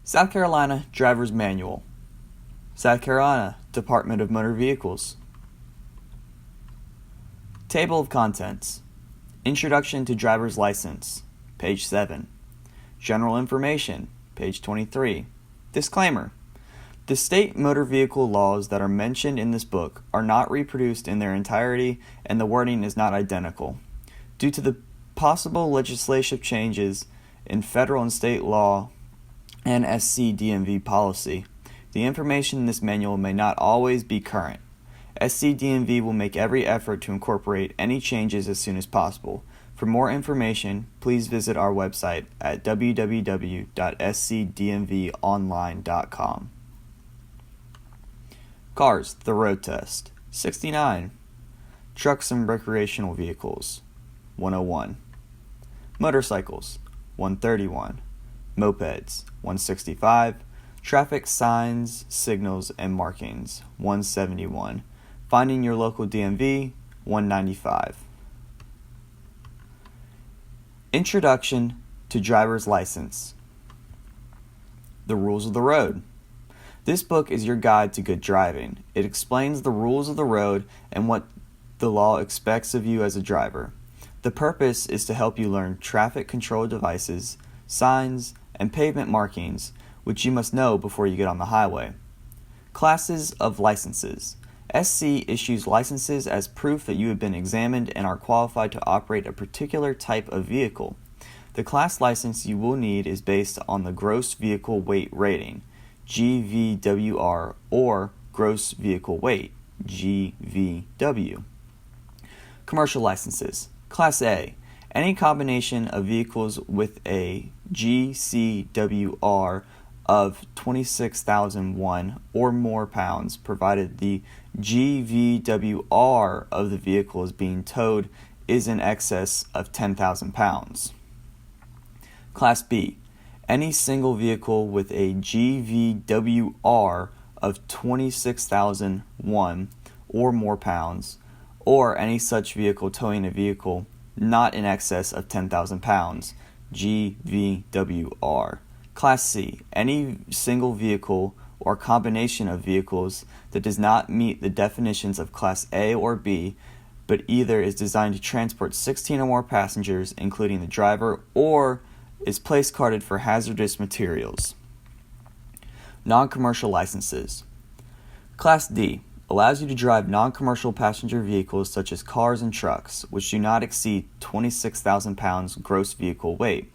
South Carolina Drivers Manual. South Carolina Department of Motor Vehicles. Table of Contents. Introduction to Driver's License, page 7. General Information, page 23. Disclaimer. The state motor vehicle laws that are mentioned in this book are not reproduced in their entirety, and the wording is not identical. Due to the possible legislative changes in federal and state law and SC DMV policy, the information in this manual may not always be current. SC DMV will make every effort to incorporate any changes as soon as possible. For more information, please visit our website at www.scdmvonline.com. Cars, the road test. 69. Trucks and recreational vehicles. 101. Motorcycles. 131. Mopeds. 165. Traffic signs, signals, and markings. 171. Finding your local DMV. 195. Introduction to Driver's License. The rules of the road. This book is your guide to good driving. It explains the rules of the road and what the law expects of you as a driver. The purpose is to help you learn traffic control devices, signs, and pavement markings, which you must know before you get on the highway. Classes of licenses. SC issues licenses as proof that you have been examined and are qualified to operate a particular type of vehicle. The class license you will need is based on the Gross Vehicle Weight Rating, GVWR, or Gross Vehicle Weight, GVW. Commercial licenses. Class A. Any combination of vehicles with a GCWR of 26,001 or more pounds, provided the GVWR of the vehicle is being towed is in excess of 10,000 pounds. Class B. Any single vehicle with a GVWR of 26,001 or more pounds, or any such vehicle towing a vehicle not in excess of 10,000 pounds, GVWR. Class C. Any single vehicle or combination of vehicles that does not meet the definitions of Class A or B, but either is designed to transport 16 or more passengers, including the driver, or is place carded for hazardous materials. Non-commercial licenses. Class D allows you to drive non-commercial passenger vehicles such as cars and trucks, which do not exceed 26,000 pounds gross vehicle weight.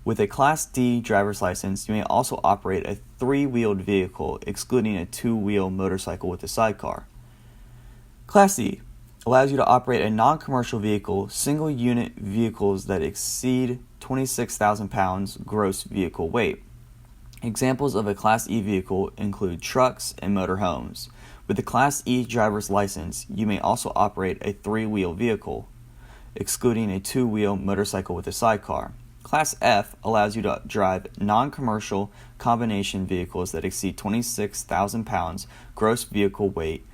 With a Class D driver's license, you may also operate a three-wheeled vehicle, excluding a two-wheel motorcycle with a sidecar. Class E allows you to operate a non-commercial vehicle, single-unit vehicles that exceed 26,000 pounds gross vehicle weight. Examples of a Class E vehicle include trucks and motorhomes. With the Class E driver's license, you may also operate a three-wheel vehicle, excluding a two-wheel motorcycle with a sidecar. Class F allows you to drive non-commercial combination vehicles that exceed 26,000 pounds gross vehicle weight.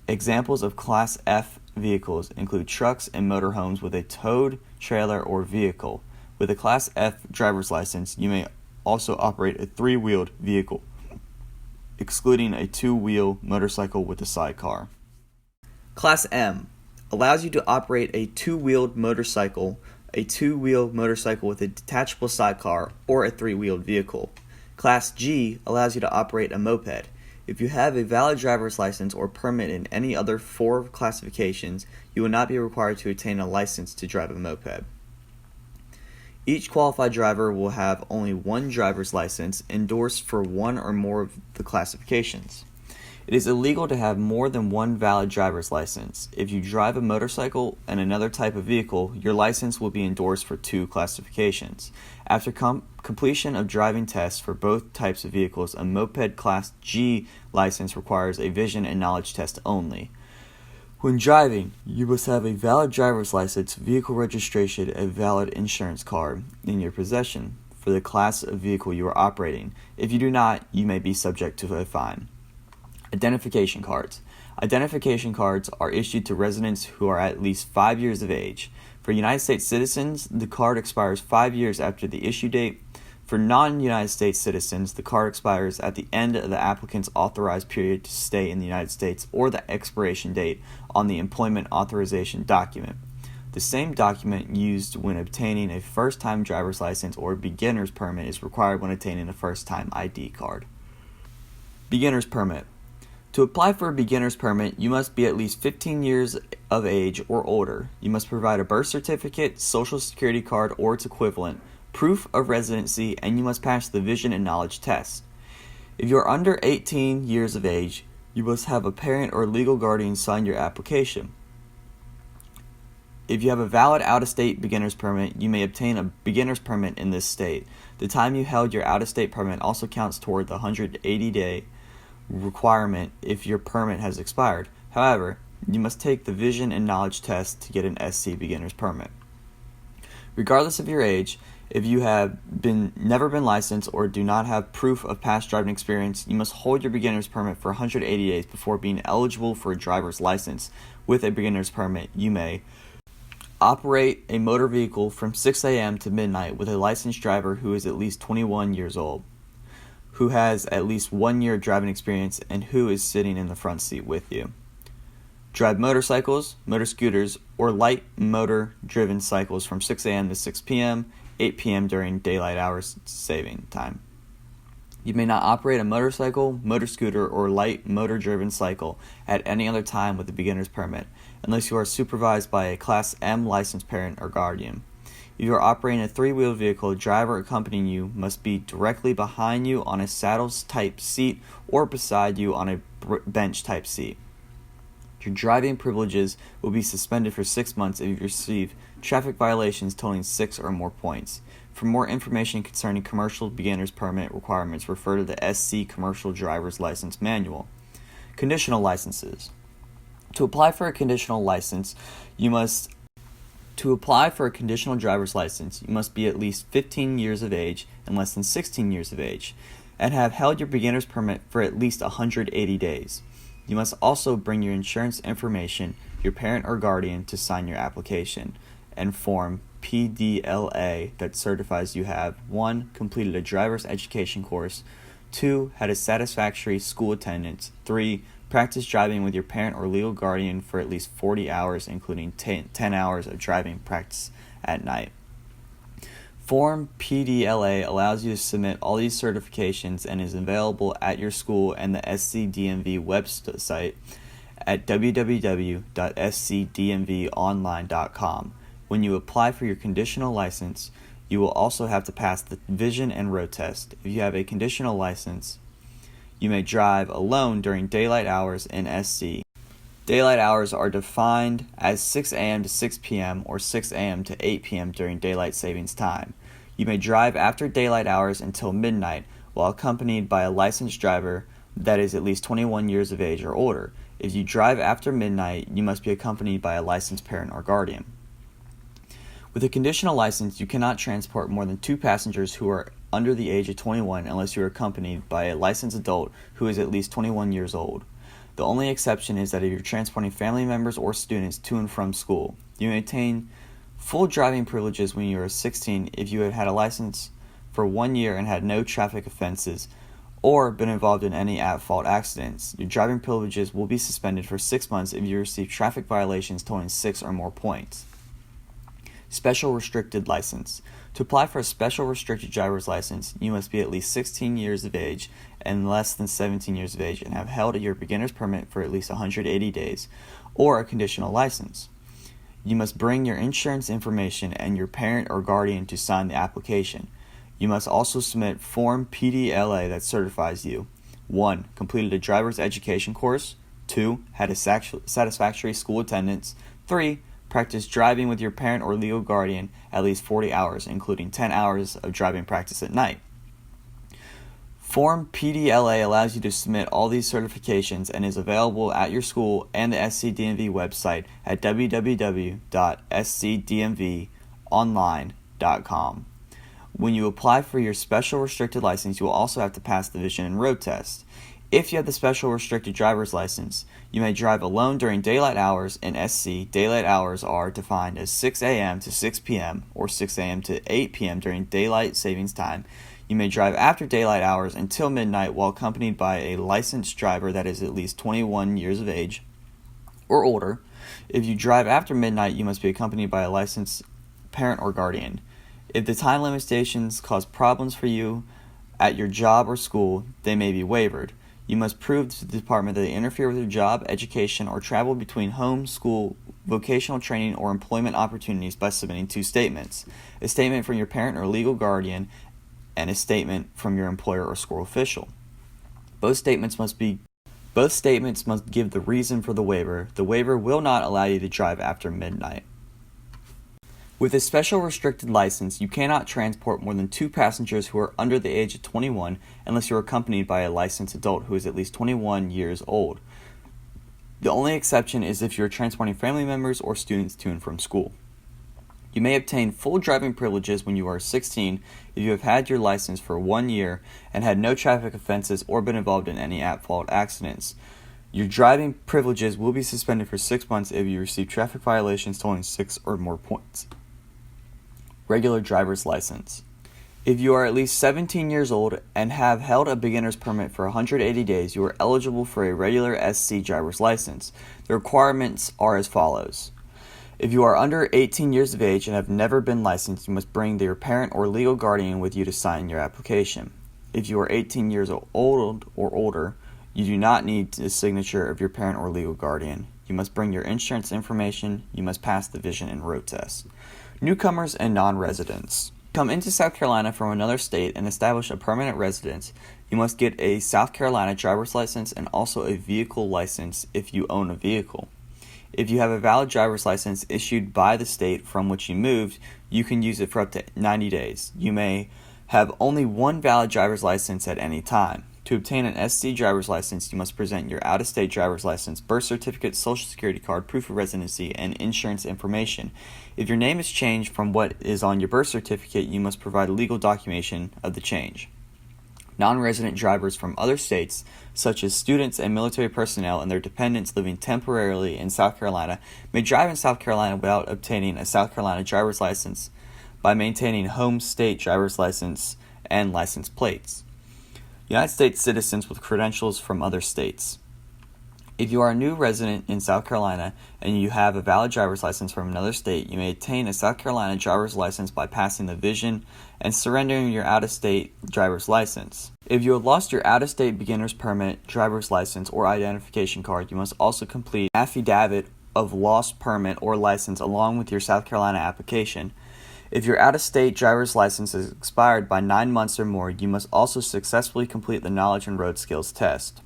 Examples of Class F vehicles include trucks and motorhomes with a towed trailer or vehicle. With a Class F driver's license, you may also operate a three-wheeled vehicle, excluding a two-wheel motorcycle with a sidecar. Class M allows you to operate a two-wheeled motorcycle, a two-wheel motorcycle with a detachable sidecar, or a three-wheeled vehicle. Class G allows you to operate a moped. If you have a valid driver's license or permit in any other four classifications, you will not be required to obtain a license to drive a moped. Each qualified driver will have only one driver's license endorsed for one or more of the classifications. It is illegal to have more than one valid driver's license. If you drive a motorcycle and another type of vehicle, your license will be endorsed for two classifications. After completion of driving tests for both types of vehicles, a moped Class G license requires a vision and knowledge test only. When driving, you must have a valid driver's license, vehicle registration, and valid insurance card in your possession for the class of vehicle you are operating. If you do not, you may be subject to a fine. Identification cards. Identification cards are issued to residents who are at least 5 years of age. For United States citizens, the card expires 5 years after the issue date. For non-United States citizens, the card expires at the end of the applicant's authorized period to stay in the United States or the expiration date on the employment authorization document. The same document used when obtaining a first-time driver's license or beginner's permit is required when obtaining a first-time ID card. Beginner's permit. To apply for a beginner's permit, you must be at least 15 years of age or older. You must provide a birth certificate, social security card or its equivalent, proof of residency, and you must pass the vision and knowledge test. If you are under 18 years of age, you must have a parent or legal guardian sign your application. If you have a valid out-of-state beginner's permit, you may obtain a beginner's permit in this state. The time you held your out-of-state permit also counts toward the 180-day requirement if your permit has expired. However, you must take the vision and knowledge test to get an SC beginner's permit. Regardless of your age, if you have never been licensed or do not have proof of past driving experience, you must hold your beginner's permit for 180 days before being eligible for a driver's license. With a beginner's permit, you may operate a motor vehicle from 6 a.m. to midnight with a licensed driver who is at least 21 years old, who has at least 1 year of driving experience, and who is sitting in the front seat with you. Drive motorcycles, motor scooters, or light motor-driven cycles from 6 a.m. to 6 p.m., 8 p.m. during daylight hours saving time. You may not operate a motorcycle, motor scooter, or light motor-driven cycle at any other time with a beginner's permit, unless you are supervised by a Class M licensed parent or guardian. If you are operating a three-wheeled vehicle, a driver accompanying you must be directly behind you on a saddle-type seat or beside you on a bench-type seat. Your driving privileges will be suspended for 6 months if you receive traffic violations totaling 6 or more points. For more information concerning commercial beginner's permit requirements, refer to the SC Commercial Driver's License Manual. Conditional licenses. To apply for a conditional license, To apply for a conditional driver's license, you must be at least 15 years of age and less than 16 years of age, and have held your beginner's permit for at least 180 days. You must also bring your insurance information, your parent or guardian, to sign your application, and Form PDLA that certifies you have 1. Completed a driver's education course, 2. Had a satisfactory school attendance, 3. Practiced driving with your parent or legal guardian for at least 40 hours, including 10 hours of driving practice at night. Form PDLA allows you to submit all these certifications and is available at your school and the SC DMV website at www.scdmvonline.com. When you apply for your conditional license, you will also have to pass the vision and road test. If you have a conditional license, you may drive alone during daylight hours in SC. Daylight hours are defined as 6 a.m. to 6 p.m. or 6 a.m. to 8 p.m. during daylight savings time. You may drive after daylight hours until midnight while accompanied by a licensed driver that is at least 21 years of age or older. If you drive after midnight, you must be accompanied by a licensed parent or guardian. With a conditional license, you cannot transport more than 2 passengers who are under the age of 21 unless you are accompanied by a licensed adult who is at least 21 years old. The only exception is that if you're transporting family members or students to and from school. You may obtain full driving privileges when you are 16 if you have had a license for 1 year and had no traffic offenses or been involved in any at-fault accidents. Your driving privileges will be suspended for 6 months if you receive traffic violations totaling 6 or more points. Special restricted license. To apply for a special restricted driver's license, you must be at least 16 years of age and less than 17 years of age and have held your beginner's permit for at least 180 days or a conditional license. You must bring your insurance information and your parent or guardian to sign the application. You must also submit Form PDLA that certifies you 1. Completed a driver's education course, 2. Had a satisfactory school attendance, 3. Practice driving with your parent or legal guardian at least 40 hours, including 10 hours of driving practice at night. Form PDLA allows you to submit all these certifications and is available at your school and the SC DMV website at www.scdmvonline.com. When you apply for your special restricted license, you will also have to pass the vision and road test. If you have the special restricted driver's license, you may drive alone during daylight hours in SC. Daylight hours are defined as 6 a.m. to 6 p.m. or 6 a.m. to 8 p.m. during daylight savings time. You may drive after daylight hours until midnight while accompanied by a licensed driver that is at least 21 years of age or older. If you drive after midnight, you must be accompanied by a licensed parent or guardian. If the time limitations cause problems for you at your job or school, they may be waived. You must prove to the department that they interfere with your job, education, or travel between home, school, vocational training, or employment opportunities by submitting 2 statements: a statement from your parent or legal guardian and a statement from your employer or school official. Both statements must give the reason for the waiver. The waiver will not allow you to drive after midnight. With a special restricted license, you cannot transport more than 2 passengers who are under the age of 21 unless you are accompanied by a licensed adult who is at least 21 years old. The only exception is if you are transporting family members or students to and from school. You may obtain full driving privileges when you are 16 if you have had your license for 1 year and had no traffic offenses or been involved in any at-fault accidents. Your driving privileges will be suspended for 6 months if you receive traffic violations totaling 6 or more points. Regular driver's license. If you are at least 17 years old and have held a beginner's permit for 180 days, you are eligible for a regular SC driver's license. The requirements are as follows. If you are under 18 years of age and have never been licensed, you must bring your parent or legal guardian with you to sign your application. If you are 18 years old or older, you do not need the signature of your parent or legal guardian. You must bring your insurance information. You must pass the vision and road test. Newcomers and non-residents. Come into South Carolina from another state and establish a permanent residence. You must get a South Carolina driver's license and also a vehicle license if you own a vehicle. If you have a valid driver's license issued by the state from which you moved, you can use it for up to 90 days. You may have only 1 valid driver's license at any time. To obtain an SC driver's license, you must present your out-of-state driver's license, birth certificate, social security card, proof of residency, and insurance information. If your name is changed from what is on your birth certificate, you must provide legal documentation of the change. Non-resident drivers from other states, such as students and military personnel and their dependents living temporarily in South Carolina, may drive in South Carolina without obtaining a South Carolina driver's license by maintaining home state driver's license and license plates. United States citizens with credentials from other states. If you are a new resident in South Carolina and you have a valid driver's license from another state, you may obtain a South Carolina driver's license by passing the vision and surrendering your out-of-state driver's license. If you have lost your out-of-state beginner's permit, driver's license, or identification card, you must also complete an affidavit of lost permit or license along with your South Carolina application. If your out-of-state driver's license is expired by 9 months or more, you must also successfully complete the knowledge and road skills test.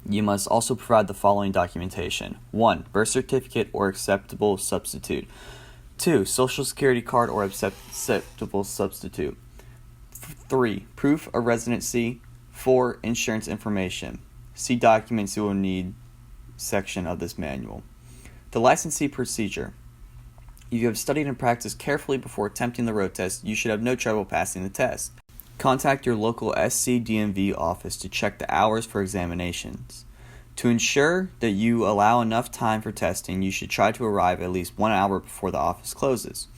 You must also provide the following documentation. 1. Birth certificate or acceptable substitute. 2. Social security card or acceptable substitute. 3. Proof of residency. 4. Insurance information. See documents you will need section of this manual. The licensee procedure. If you have studied and practiced carefully before attempting the road test, you should have no trouble passing the test. Contact your local SC DMV office to check the hours for examinations. To ensure that you allow enough time for testing, you should try to arrive at least 1 hour before the office closes.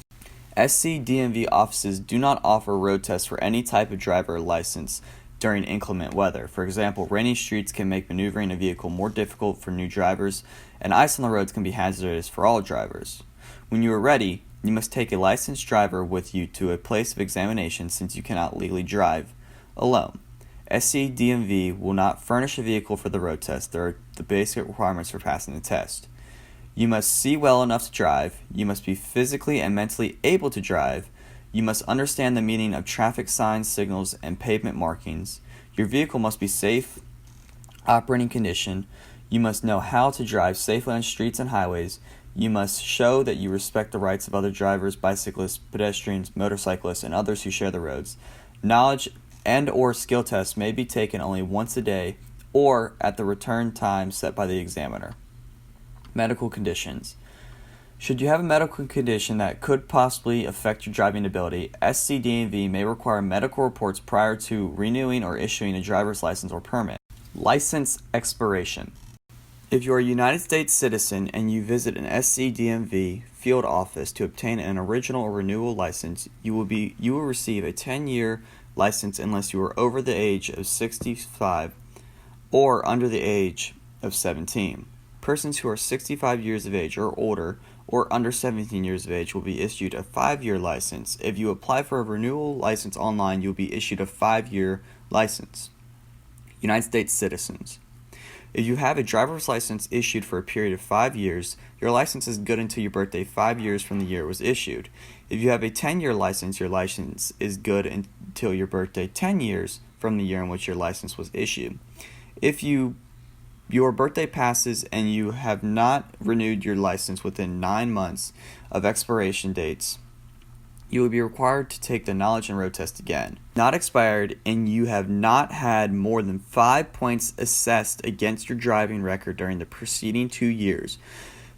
SC DMV offices do not offer road tests for any type of driver license during inclement weather. For example, rainy streets can make maneuvering a vehicle more difficult for new drivers, and ice on the roads can be hazardous for all drivers. When you are ready, you must take a licensed driver with you to a place of examination since you cannot legally drive alone. SC DMV will not furnish a vehicle for the road test. There are the basic requirements for passing the test. You must see well enough to drive. You must be physically and mentally able to drive. You must understand the meaning of traffic signs, signals, and pavement markings. Your vehicle must be safe, operating condition. You must know how to drive safely on streets and highways. You must show that you respect the rights of other drivers, bicyclists, pedestrians, motorcyclists, and others who share the roads. Knowledge and/or skill tests may be taken only once a day or at the return time set by the examiner. Medical conditions. Should you have a medical condition that could possibly affect your driving ability, SC DMV may require medical reports prior to renewing or issuing a driver's license or permit. License expiration. If you are a United States citizen and you visit an SC DMV field office to obtain an original or renewal license, you will receive a 10-year license unless you are over the age of 65 or under the age of 17. Persons who are 65 years of age or older or under 17 years of age will be issued a 5-year license. If you apply for a renewal license online, you will be issued a 5-year license. United States citizens. If you have a driver's license issued for a period of 5 years, your license is good until your birthday 5 years from the year it was issued. If you have a 10-year license, your license is good until your birthday 10 years from the year in which your license was issued. If your birthday passes and you have not renewed your license within 9 months of expiration dates, you will be required to take the knowledge and road test again. Not expired and you have not had more than 5 points assessed against your driving record during the preceding 2 years,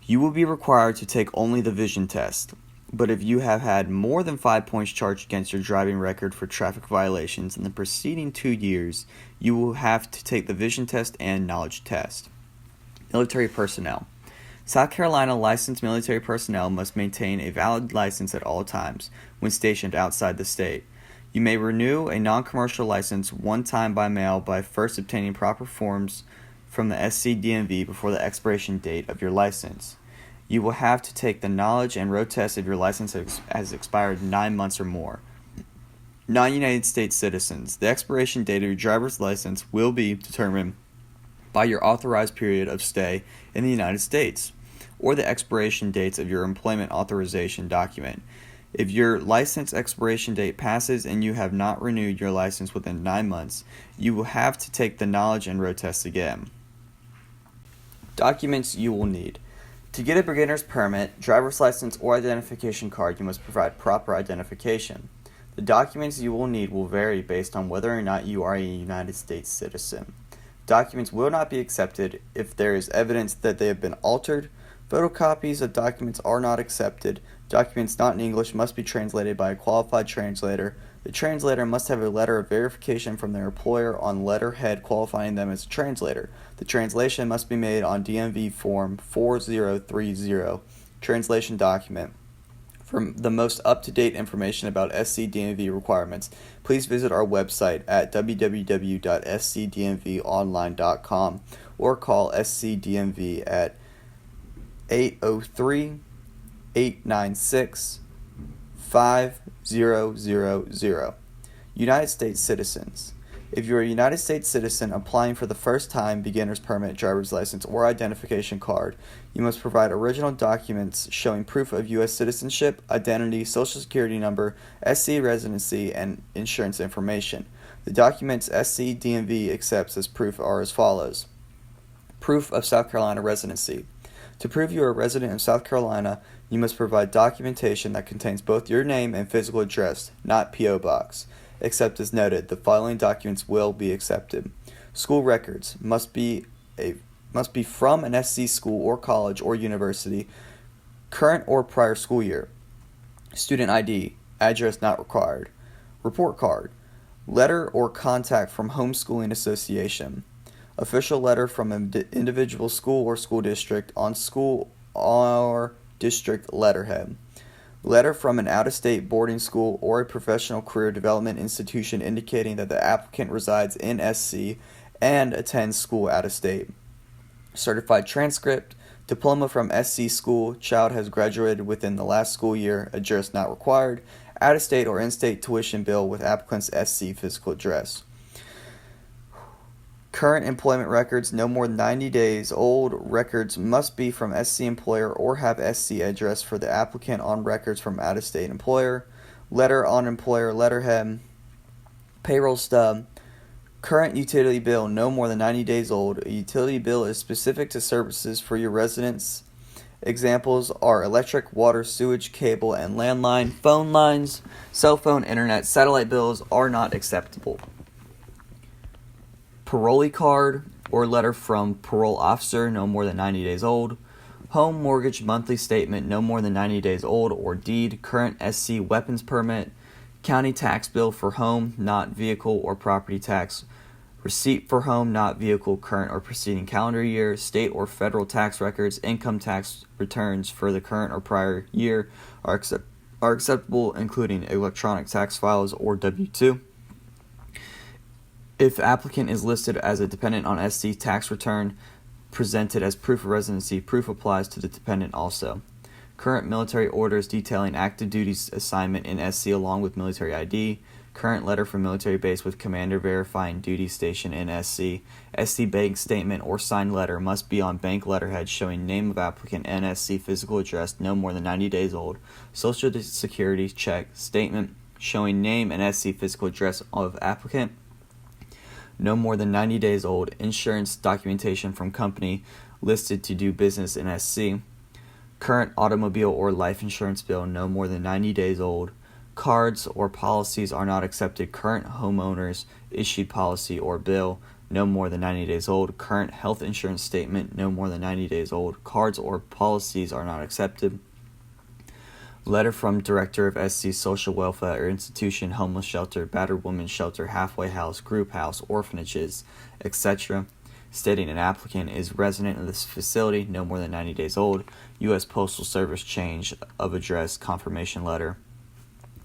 you will be required to take only the vision test. But if you have had more than 5 points charged against your driving record for traffic violations in the preceding 2 years, you will have to take the vision test and knowledge test. Military personnel. South Carolina licensed military personnel must maintain a valid license at all times when stationed outside the state. You may renew a non-commercial license one time by mail by first obtaining proper forms from the SC DMV before the expiration date of your license. You will have to take the knowledge and road test if your license has expired 9 months or more. Non-United States citizens. The expiration date of your driver's license will be determined by your authorized period of stay in the United States, or the expiration dates of your employment authorization document. If your license expiration date passes and you have not renewed your license within 9 months, you will have to take the knowledge and road test again. Documents you will need. To get a beginner's permit, driver's license, or identification card, you must provide proper identification. The documents you will need will vary based on whether or not you are a United States citizen. Documents will not be accepted if there is evidence that they have been altered. Photocopies of documents are not accepted. Documents not in English must be translated by a qualified translator. The translator must have a letter of verification from their employer on letterhead qualifying them as a translator. The translation must be made on DMV Form 4030 translation document. For the most up-to-date information about SC DMV requirements, please visit our website at www.scdmvonline.com or call SC DMV at 803-896-5000. United States citizens. If you are a United States citizen applying for the first time beginner's permit, driver's license, or identification card, you must provide original documents showing proof of U.S. citizenship, identity, social security number, SC residency, and insurance information. The documents SC DMV accepts as proof are as follows. Proof of South Carolina residency. To prove you are a resident of South Carolina, you must provide documentation that contains both your name and physical address, not P.O. Box. Except as noted, the following documents will be accepted. School records must be from an SC school or college or university, current or prior school year. Student ID, address not required. Report card, letter or contact from homeschooling association. Official letter from an individual school or school district on school or district letterhead. Letter from an out-of-state boarding school or a professional career development institution indicating that the applicant resides in SC and attends school out-of-state. Certified transcript, diploma from SC school, child has graduated within the last school year, address not required, out-of-state or in-state tuition bill with applicant's SC physical address. Current employment records no more than 90 days old. Records must be from SC employer or have SC address for the applicant on records from out-of-state employer. Letter on employer letterhead. Payroll stub. Current utility bill no more than 90 days old. A utility bill is specific to services for your residents. Examples are electric, water, sewage, cable, and landline. Phone lines, cell phone, internet, satellite bills are not acceptable. Parolee card or letter from parole officer no more than 90 days old. Home mortgage monthly statement no more than 90 days old or deed. Current SC weapons permit. County tax bill for home, not vehicle or property tax. Receipt for home, not vehicle, current or preceding calendar year. State or federal tax records. Income tax returns for the current or prior year are acceptable, including electronic tax files or W-2. If applicant is listed as a dependent on SC tax return presented as proof of residency, proof applies to the dependent also. Current military orders detailing active duty assignment in SC along with military ID. Current letter from military base with commander verifying duty station in SC. SC bank statement or signed letter must be on bank letterhead showing name of applicant and SC physical address no more than 90 days old. Social security check statement showing name and SC physical address of applicant no more than 90 days old. Insurance documentation from company listed to do business in SC. Current automobile or life insurance bill no more than 90 days old. Cards or policies are not accepted. Current homeowners issued policy or bill no more than 90 days old. Current health insurance statement no more than 90 days old. Cards or policies are not accepted. Letter from Director of SC Social Welfare Institution, Homeless Shelter, Battered Women's Shelter, Halfway House, Group House, Orphanages, etc., stating an applicant is resident of this facility no more than 90 days old. U.S. Postal Service change of address confirmation letter,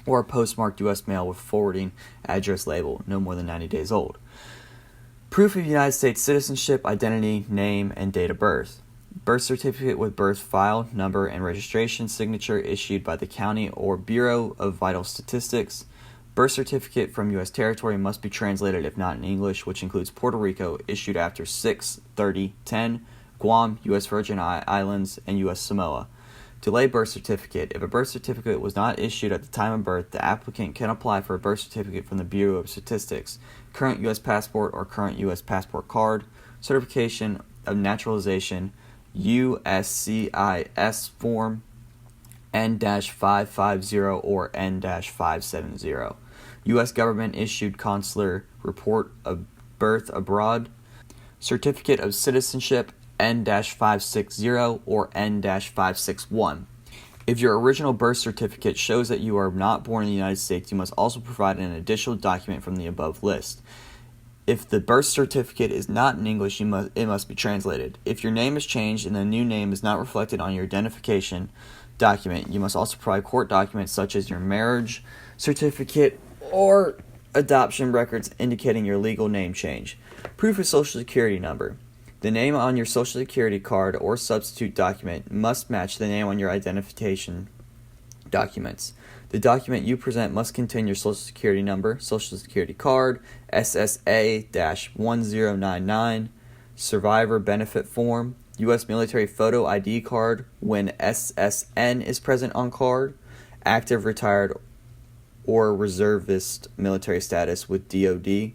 or postmarked U.S. mail with forwarding address label no more than 90 days old. Proof of United States citizenship, identity, name, and date of birth. Birth certificate with birth file, number, and registration signature issued by the county or Bureau of Vital Statistics. Birth certificate from U.S. territory must be translated if not in English, which includes Puerto Rico, issued after 6/30/10, Guam, U.S. Virgin Islands, and U.S. Samoa. Delay birth certificate. If a birth certificate was not issued at the time of birth, the applicant can apply for a birth certificate from the Bureau of Statistics. Current U.S. passport or current U.S. passport card. Certification of naturalization, USCIS form N-550 or N-570. U.S. government issued consular report of birth abroad. Certificate of citizenship N-560 or N-561. If your original birth certificate shows that you are not born in the United States, you must also provide an additional document from the above list. If the birth certificate is not in English, it must be translated. If your name is changed and the new name is not reflected on your identification document, you must also provide court documents such as your marriage certificate or adoption records indicating your legal name change. Proof of Social Security number. The name on your Social Security card or substitute document must match the name on your identification documents. The document you present must contain your Social Security number, Social Security card, SSA-1099, survivor benefit form, U.S. military photo ID card when SSN is present on card, active, retired, or reservist military status with DOD,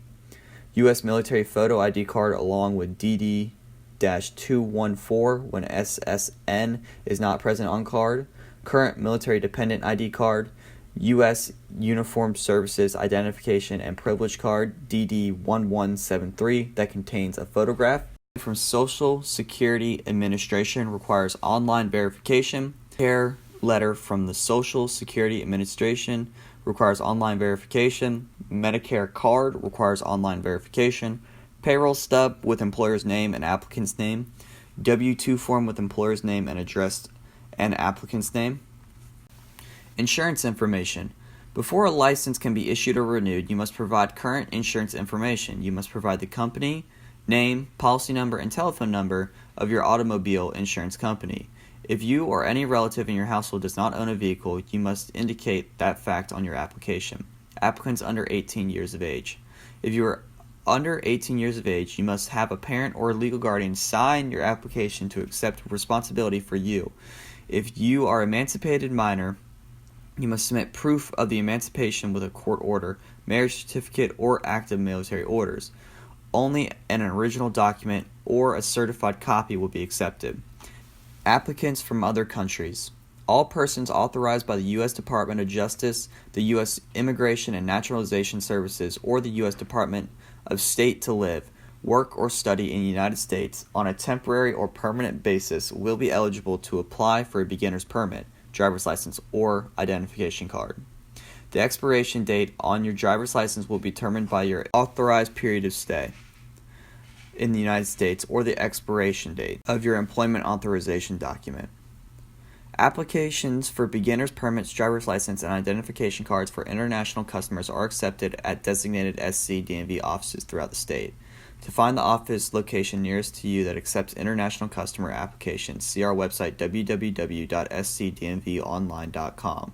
U.S. military photo ID card along with DD-214 when SSN is not present on card, current military dependent ID card, U.S. Uniformed Services Identification and Privilege Card DD-1173 that contains a photograph. From Social Security Administration requires online verification. Care letter from the Social Security Administration requires online verification. Medicare card requires online verification. Payroll stub with employer's name and applicant's name. W-2 form with employer's name and address and applicant's name. Insurance information. Before a license can be issued or renewed, you must provide current insurance information. You must provide the company, name, policy number, and telephone number of your automobile insurance company. If you or any relative in your household does not own a vehicle, you must indicate that fact on your application. Applicants under 18 years of age. If you are under 18 years of age, you must have a parent or legal guardian sign your application to accept responsibility for you. If you are an emancipated minor, you must submit proof of the emancipation with a court order, marriage certificate, or active military orders. Only an original document or a certified copy will be accepted. Applicants from other countries. All persons authorized by the U.S. Department of Justice, the U.S. Immigration and Naturalization Services, or the U.S. Department of State to live, work, or study in the United States on a temporary or permanent basis will be eligible to apply for a beginner's permit, driver's license, or identification card. The expiration date on your driver's license will be determined by your authorized period of stay in the United States or the expiration date of your employment authorization document. Applications for beginner's permits, driver's license, and identification cards for international customers are accepted at designated SC DMV offices throughout the state. To find the office location nearest to you that accepts international customer applications, see our website www.scdmvonline.com.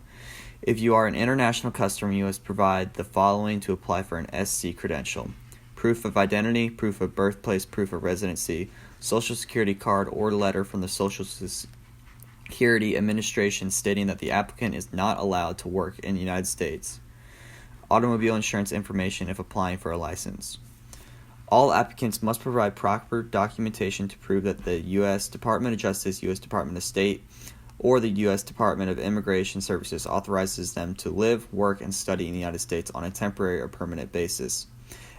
If you are an international customer, you must provide the following to apply for an SC credential: proof of identity, proof of birthplace, proof of residency, Social Security card or letter from the Social Security Administration stating that the applicant is not allowed to work in the United States, automobile insurance information if applying for a license. All applicants must provide proper documentation to prove that the U.S. Department of Justice, U.S. Department of State, or the U.S. Department of Immigration Services authorizes them to live, work, and study in the United States on a temporary or permanent basis,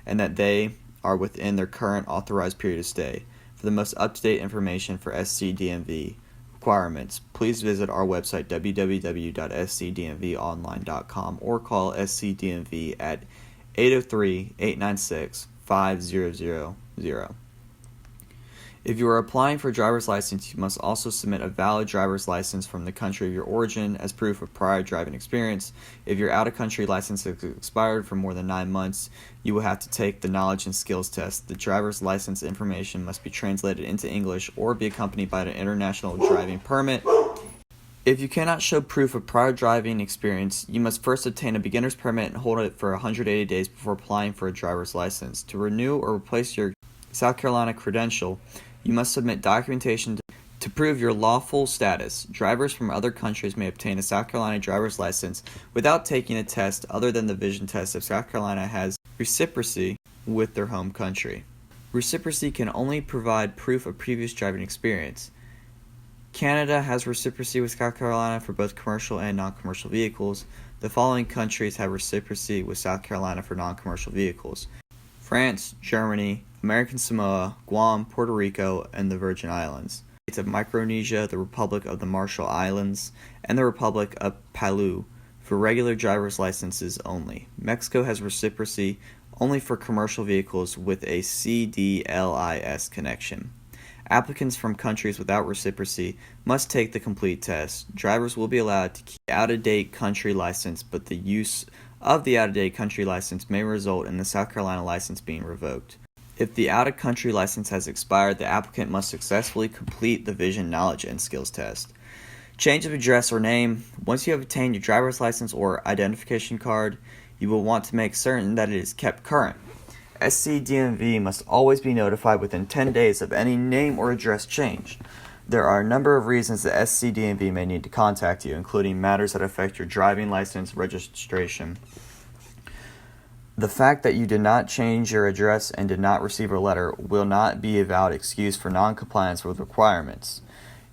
and that they are within their current authorized period of stay. For the most up-to-date information for SC DMV requirements, please visit our website www.scdmvonline.com or call SC DMV at 803-896-5000. If you are applying for a driver's license, you must also submit a valid driver's license from the country of your origin as proof of prior driving experience. If your out-of-country license has expired for more than 9 months, you will have to take the knowledge and skills test. The driver's license information must be translated into English or be accompanied by an international driving permit. If you cannot show proof of prior driving experience, you must first obtain a beginner's permit and hold it for 180 days before applying for a driver's license. To renew or replace your South Carolina credential, you must submit documentation to prove your lawful status. Drivers from other countries may obtain a South Carolina driver's license without taking a test other than the vision test if South Carolina has reciprocity with their home country. Reciprocity can only provide proof of previous driving experience. Canada has reciprocity with South Carolina for both commercial and non-commercial vehicles. The following countries have reciprocity with South Carolina for non-commercial vehicles: France, Germany, American Samoa, Guam, Puerto Rico, and the Virgin Islands. States of Micronesia, the Republic of the Marshall Islands, and the Republic of Palau for regular driver's licenses only. Mexico has reciprocity only for commercial vehicles with a CDLIS connection. Applicants from countries without reciprocity must take the complete test. Drivers will be allowed to keep out-of-date country license, but the use of the out-of-date country license may result in the South Carolina license being revoked. If the out-of-country license has expired, the applicant must successfully complete the vision knowledge and skills test. Change of address or name. Once you have obtained your driver's license or identification card, you will want to make certain that it is kept current. SC DMV must always be notified within 10 days of any name or address change. There are a number of reasons that SC DMV may need to contact you, including matters that affect your driving license registration. The fact that you did not change your address and did not receive a letter will not be a valid excuse for non-compliance with requirements.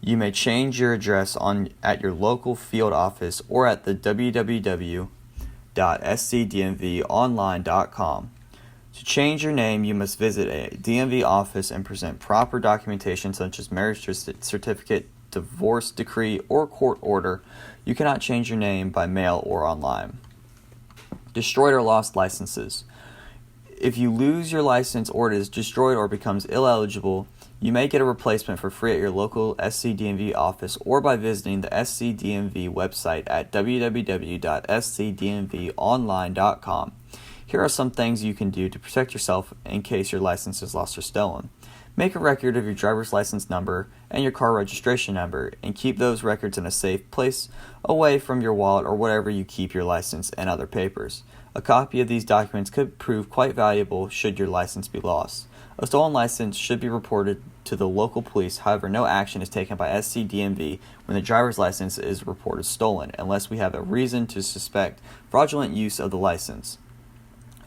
You may change your address at your local field office or at the www.scdmvonline.com. To change your name, you must visit a DMV office and present proper documentation such as marriage certificate, divorce decree, or court order. You cannot change your name by mail or online. Destroyed or lost licenses. If you lose your license or it is destroyed or becomes ineligible, you may get a replacement for free at your local SC DMV office or by visiting the SC DMV website at www.scdmvonline.com. Here are some things you can do to protect yourself in case your license is lost or stolen. Make a record of your driver's license number and your car registration number and keep those records in a safe place away from your wallet or wherever you keep your license and other papers. A copy of these documents could prove quite valuable should your license be lost. A stolen license should be reported to the local police. However, no action is taken by SC DMV when the driver's license is reported stolen unless we have a reason to suspect fraudulent use of the license.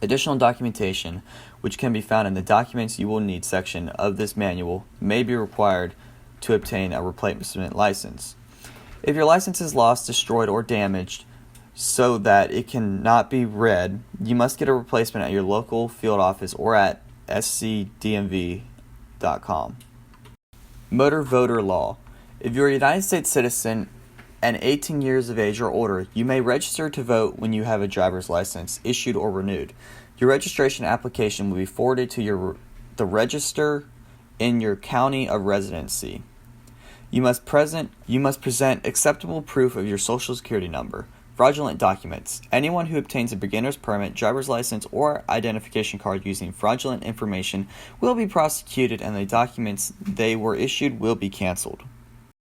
Additional documentation, which can be found in the Documents You Will Need section of this manual, may be required to obtain a replacement license. If your license is lost, destroyed, or damaged so that it cannot be read, you must get a replacement at your local field office or at scdmv.com. Motor voter law. If you're a United States citizen and 18 years of age or older, you may register to vote when you have a driver's license issued or renewed. Your registration application will be forwarded to the register in your county of residency. You must present acceptable proof of your social security number. Fraudulent documents. Anyone who obtains a beginner's permit, driver's license, or identification card using fraudulent information will be prosecuted and the documents they were issued will be canceled.